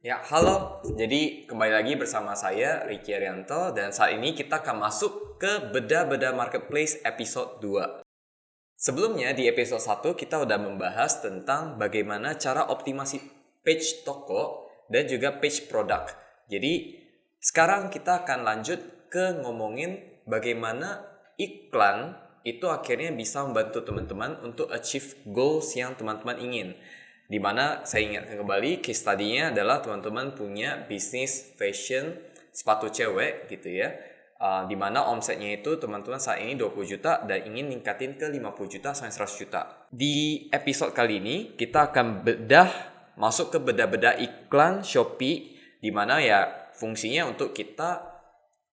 Ya, halo. Jadi kembali lagi bersama saya Ricky Arianto dan saat ini kita akan masuk ke Beda-Beda Marketplace episode 2. Sebelumnya di episode 1 kita udah membahas tentang bagaimana cara optimasi page toko dan juga page produk. Jadi sekarang kita akan lanjut ke ngomongin bagaimana iklan itu akhirnya bisa membantu teman-teman untuk achieve goals yang teman-teman ingin. Dimana saya ingatkan kembali case study-nya adalah teman-teman punya bisnis fashion sepatu cewek gitu ya. Dimana omsetnya itu teman-teman saat ini 20 juta dan ingin ningkatin ke 50 juta sampai 100 juta. Di episode kali ini kita akan masuk ke beda-beda iklan Shopee, dimana ya fungsinya untuk kita,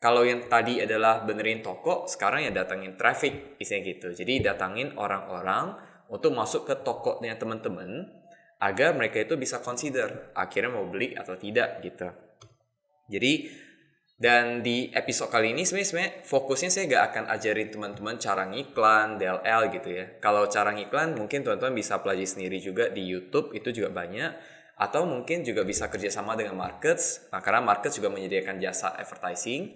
kalau yang tadi adalah benerin toko, sekarang ya datangin traffic, isinya gitu. Jadi datangin orang-orang untuk masuk ke tokonya teman-teman agar mereka itu bisa consider akhirnya mau beli atau tidak gitu. Jadi dan di episode kali ini sebenarnya fokusnya saya gak akan ajarin teman-teman cara ngiklan, DLL gitu ya. Kalau cara ngiklan mungkin teman-teman bisa pelajari sendiri juga di YouTube, itu juga banyak. Atau mungkin juga bisa kerjasama dengan markets, karena markets juga menyediakan jasa advertising.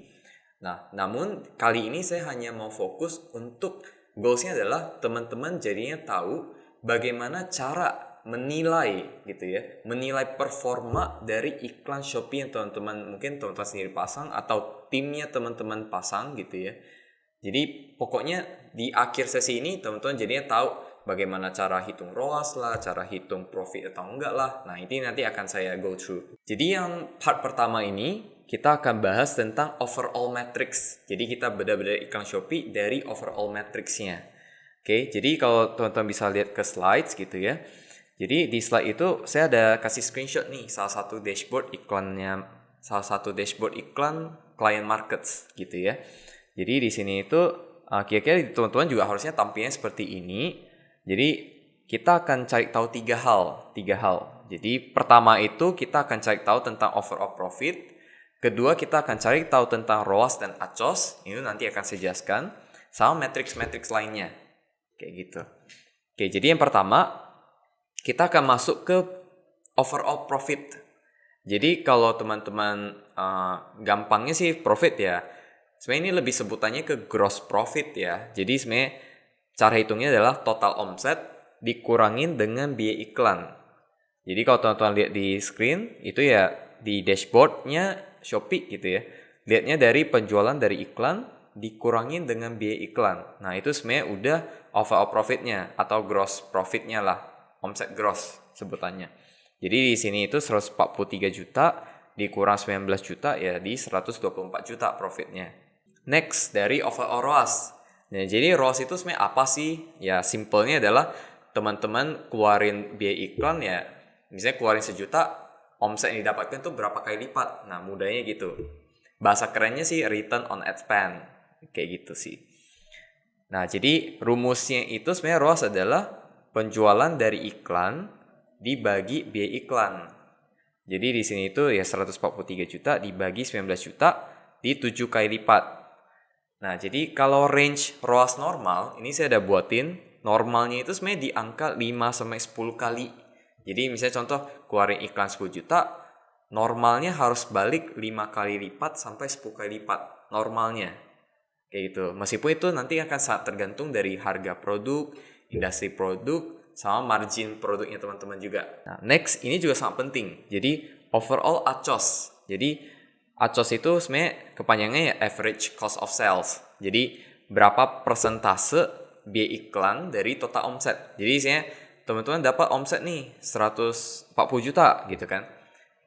Nah, namun kali ini saya hanya mau fokus untuk goalsnya adalah teman-teman jadinya tahu bagaimana cara menilai gitu ya, menilai performa dari iklan Shopee yang teman-teman sendiri pasang atau timnya teman-teman pasang gitu ya. Jadi pokoknya di akhir sesi ini teman-teman jadinya tahu bagaimana cara hitung ROAS lah, cara hitung profit atau enggak lah. Nah, ini nanti akan saya go through. Jadi yang part pertama ini kita akan bahas tentang overall metrics. Jadi kita beda-beda iklan Shopee dari overall metrics-nya. Oke, jadi kalau teman-teman bisa lihat ke slides gitu ya. Jadi di slide itu saya ada kasih screenshot nih salah satu dashboard iklan client markets gitu ya. Jadi di sini itu kira-kira teman-teman juga harusnya tampilnya seperti ini. Jadi kita akan cari tahu tiga hal. Jadi pertama itu kita akan cari tahu tentang overall profit. Kedua kita akan cari tahu tentang ROAS dan ACOS. Ini nanti akan saya jelaskan. Sama matrix-matrix lainnya. Kayak gitu. Oke, jadi yang pertama kita akan masuk ke overall profit. Jadi kalau teman-teman gampangnya sih profit ya. Sebenarnya ini lebih sebutannya ke gross profit ya. Jadi sebenarnya cara hitungnya adalah total omset dikurangin dengan biaya iklan. Jadi kalau teman-teman lihat di screen itu ya di dashboardnya Shopee gitu ya. Lihatnya dari penjualan dari iklan dikurangin dengan biaya iklan. Nah itu sebenarnya udah overall profitnya atau gross profitnya lah. Omset gross sebutannya. Jadi di sini itu 143 juta dikurang 19 juta ya di 124 juta profitnya. Next dari overall ROAS. Nah, jadi ROAS itu sebenarnya apa sih? Ya simpelnya adalah teman-teman keluarin biaya iklan ya. Misalnya keluarin 1 juta, omset yang didapatkan itu berapa kali lipat. Nah mudahnya gitu. Bahasa kerennya sih return on ad spend. Kayak gitu sih. Nah jadi rumusnya itu sebenarnya ROAS adalah penjualan dari iklan dibagi biaya iklan. Jadi di sini itu ya 143 juta dibagi 19 juta di 7 kali lipat. Nah, jadi kalau range ROAS normal, ini saya udah buatin, normalnya itu sebenarnya di angka 5 sampai 10 kali. Jadi misalnya contoh keluarin iklan 10 juta, normalnya harus balik 5 kali lipat sampai 10 kali lipat normalnya. Kayak gitu. Meskipun itu nanti akan sangat tergantung dari harga produk, industri produk, sama margin produknya teman-teman juga. Nah, next, ini juga sangat penting. Jadi, overall ACOS. Jadi, ACOS itu sebenarnya kepanjangnya ya average cost of sales. Jadi, berapa persentase biaya iklan dari total omset. Jadi, misalnya teman-teman dapat omset nih 140 juta gitu kan.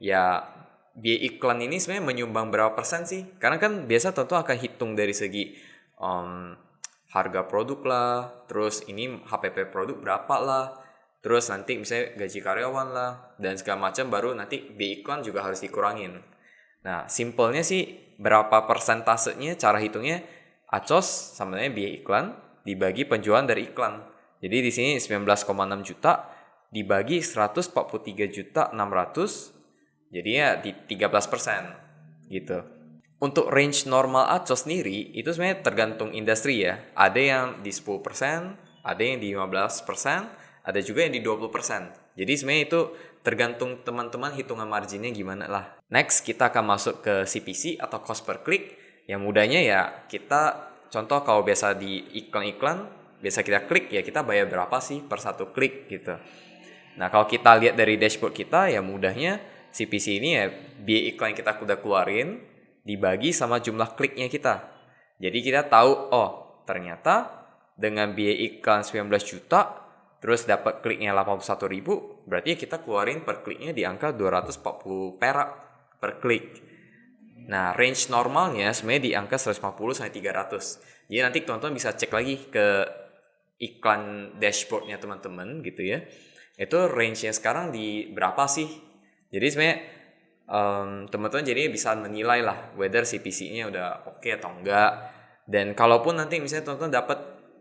Ya, biaya iklan ini sebenarnya menyumbang berapa persen sih? Karena kan biasa teman-teman akan hitung dari segi harga produk lah, terus ini HPP produk berapa lah, terus nanti misalnya gaji karyawan lah, dan segala macam, baru nanti biaya iklan juga harus dikurangin. Nah, simpelnya sih berapa persentasenya, cara hitungnya ACOS sama dengan biaya iklan dibagi penjualan dari iklan. Jadi di sini 19,6 juta dibagi 143 juta 600, jadinya di 13% gitu. Untuk range normal ACOS sendiri itu sebenarnya tergantung industri ya. Ada yang di 10%, ada yang di 15%, ada juga yang di 20%. Jadi sebenarnya itu tergantung teman-teman hitungan marginnya gimana lah. Next, kita akan masuk ke CPC atau cost per click. Yang mudahnya ya kita, contoh kalau biasa di iklan-iklan, biasa kita klik ya kita bayar berapa sih per satu klik gitu. Nah kalau kita lihat dari dashboard kita ya mudahnya CPC ini ya biaya iklan yang kita udah keluarin dibagi sama jumlah kliknya kita. Jadi kita tahu oh ternyata dengan biaya iklan 19 juta terus dapat kliknya 81.000, berarti kita keluarin per kliknya di angka 240 perak per klik. Nah, range normalnya sebenarnya di angka 150 sampai 300. Jadi nanti teman-teman bisa cek lagi ke iklan dashboardnya teman-teman gitu ya. Itu range-nya sekarang di berapa sih? Jadi sebenarnya teman-teman jadi bisa menilai lah whether CPC-nya udah oke atau enggak. Dan kalaupun nanti misalnya teman-teman dapat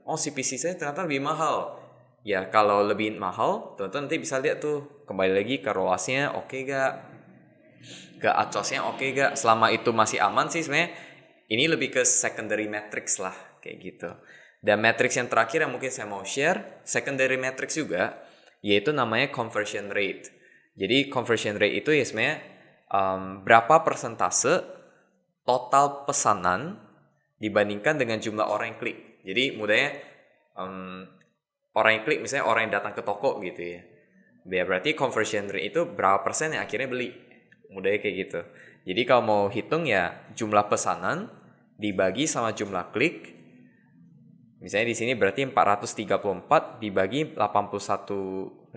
oh CPC saya ternyata lebih mahal. Ya kalau lebih mahal, teman-teman nanti bisa lihat tuh kembali lagi ke ROAS-nya oke gak, ke ACOS-nya oke gak. Selama itu masih aman sih sebenarnya ini lebih ke secondary metrics lah kayak gitu. Dan matrix yang terakhir yang mungkin saya mau share, secondary matrix juga, yaitu namanya conversion rate. Jadi conversion rate itu ya sebenarnya berapa persentase total pesanan dibandingkan dengan jumlah orang yang klik. Jadi mudahnya orang yang klik misalnya orang yang datang ke toko gitu ya. Berarti conversion rate itu berapa persen yang akhirnya beli. Mudahnya kayak gitu. Jadi kalau mau hitung ya jumlah pesanan dibagi sama jumlah klik. Misalnya di sini berarti 434 dibagi 81.000.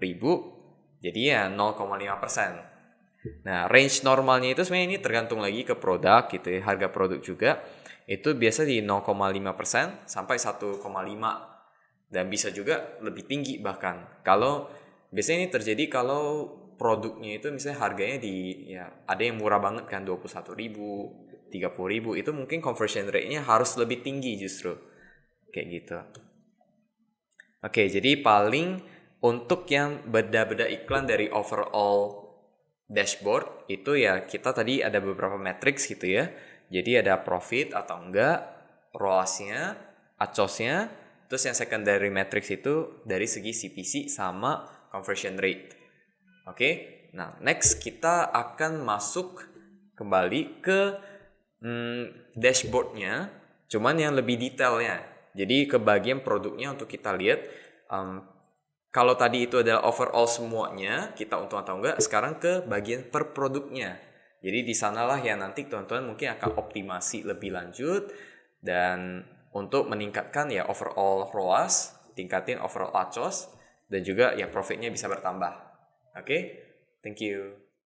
Jadi ya 0,5%. Nah, range normalnya itu sebenarnya ini tergantung lagi ke produk gitu ya, harga produk juga. Itu biasa di 0,5% sampai 1,5%. Dan bisa juga lebih tinggi bahkan. Kalau biasanya ini terjadi kalau produknya itu misalnya harganya di ya ada yang murah banget kan 21.000, 30.000, itu mungkin conversion rate-nya harus lebih tinggi justru. Kayak gitu. Oke, jadi paling untuk yang beda-beda iklan dari overall dashboard itu ya kita tadi ada beberapa matrix gitu ya. Jadi ada profit atau enggak, ROAS-nya, ACOS-nya, terus yang secondary matrix itu dari segi CPC sama conversion rate. Oke, nah next kita akan masuk kembali ke dashboardnya, cuman yang lebih detailnya. Jadi ke bagian produknya untuk kita lihat, kalau tadi itu adalah overall semuanya, kita untung atau enggak, sekarang ke bagian per produknya. Jadi di sanalah yang nanti teman-teman mungkin akan optimasi lebih lanjut dan untuk meningkatkan ya overall ROAS, tingkatin overall ACOS, dan juga ya profitnya bisa bertambah. Oke, thank you.